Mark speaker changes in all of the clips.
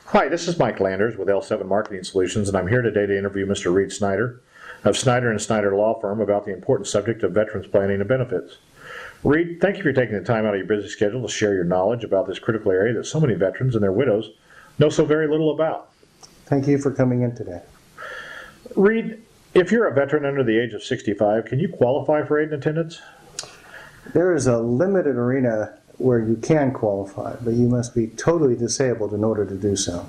Speaker 1: Hi, this is Mike Landers with L7 Marketing Solutions, and I'm here today to interview Mr. Reed Snyder of Snyder and Snyder Law Firm about the important subject of veterans planning and benefits. Reed, thank you for taking the time out of your busy schedule to share your knowledge about this critical area that so many veterans and their widows know so very little about.
Speaker 2: Thank you for coming in today.
Speaker 1: Reed, if you're a veteran under the age of 65, can you qualify for aid and attendance?
Speaker 2: There is a limited arena where you can qualify, but you must be totally disabled in order to do so.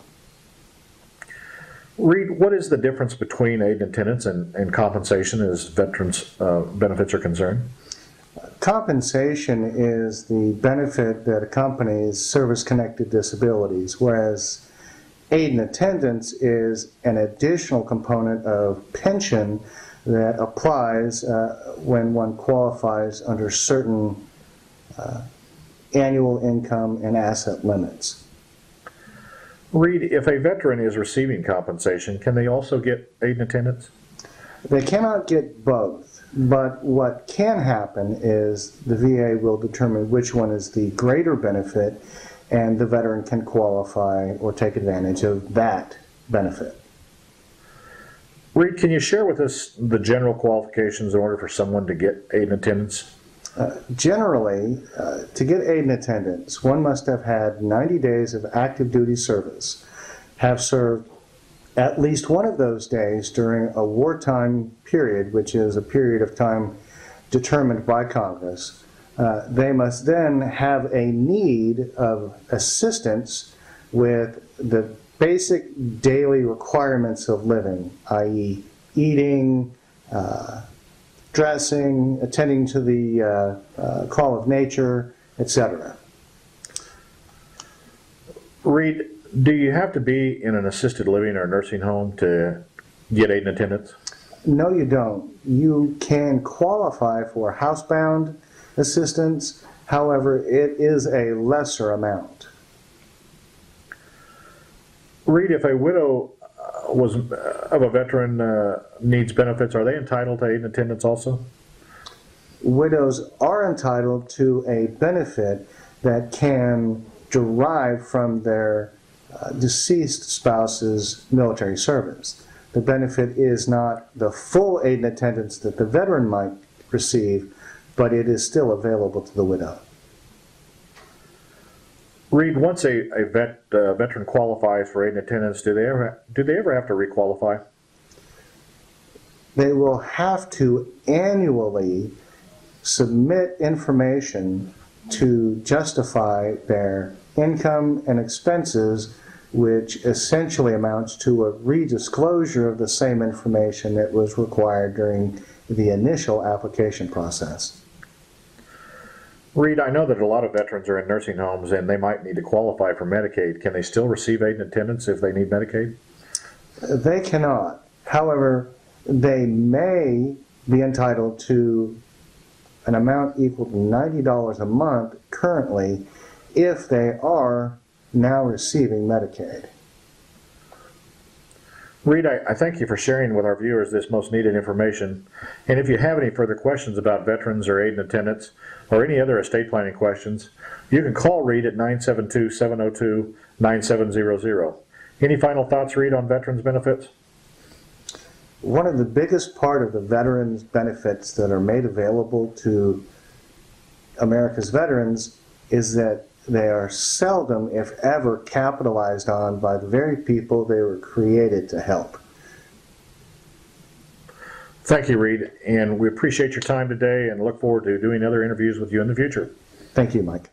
Speaker 1: Reed, what is the difference between aid and attendance and compensation as veterans' benefits are concerned?
Speaker 2: Compensation is the benefit that accompanies service-connected disabilities, whereas aid and attendance is an additional component of pension that applies when one qualifies under certain annual income and asset limits.
Speaker 1: Reed, if a veteran is receiving compensation, can they also get aid and attendance?
Speaker 2: They cannot get both, but what can happen is the VA will determine which one is the greater benefit, and the veteran can qualify or take advantage of that benefit.
Speaker 1: Reed, can you share with us the general qualifications in order for someone to get aid and attendance?
Speaker 2: Generally, to get aid and attendance, one must have had 90 days of active duty service, have served at least one of those days during a wartime period, which is a period of time determined by Congress. They must then have a need of assistance with the basic daily requirements of living, i.e. eating, dressing, attending to the call of nature, etc.
Speaker 1: Reed, do you have to be in an assisted living or nursing home to get aid and attendance?
Speaker 2: No, you don't. You can qualify for housebound assistance, however, it is a lesser amount.
Speaker 1: Reed, if a widow of a veteran needs benefits, are they entitled to aid and attendance also?
Speaker 2: Widows are entitled to a benefit that can derive from their deceased spouse's military service. The benefit is not the full aid and attendance that the veteran might receive, but it is still available to the widow.
Speaker 1: Reed, once a veteran qualifies for aid and attendance, do they ever have to requalify?
Speaker 2: They will have to annually submit information to justify their income and expenses, which essentially amounts to a redisclosure of the same information that was required during the initial application process.
Speaker 1: Reed, I know that a lot of veterans are in nursing homes and they might need to qualify for Medicaid. Can they still receive aid and attendance if they need Medicaid?
Speaker 2: They cannot. However, they may be entitled to an amount equal to $90 a month currently if they are now receiving Medicaid.
Speaker 1: Reed, I thank you for sharing with our viewers this most needed information. And if you have any further questions about veterans or aid and attendance or any other estate planning questions, you can call Reed at 972-702-9700. Any final thoughts, Reed, on veterans benefits?
Speaker 2: One of the biggest part of the veterans benefits that are made available to America's veterans is that they are seldom, if ever, capitalized on by the very people they were created to help.
Speaker 1: Thank you, Reed, and we appreciate your time today and look forward to doing other interviews with you in the future.
Speaker 2: Thank you, Mike.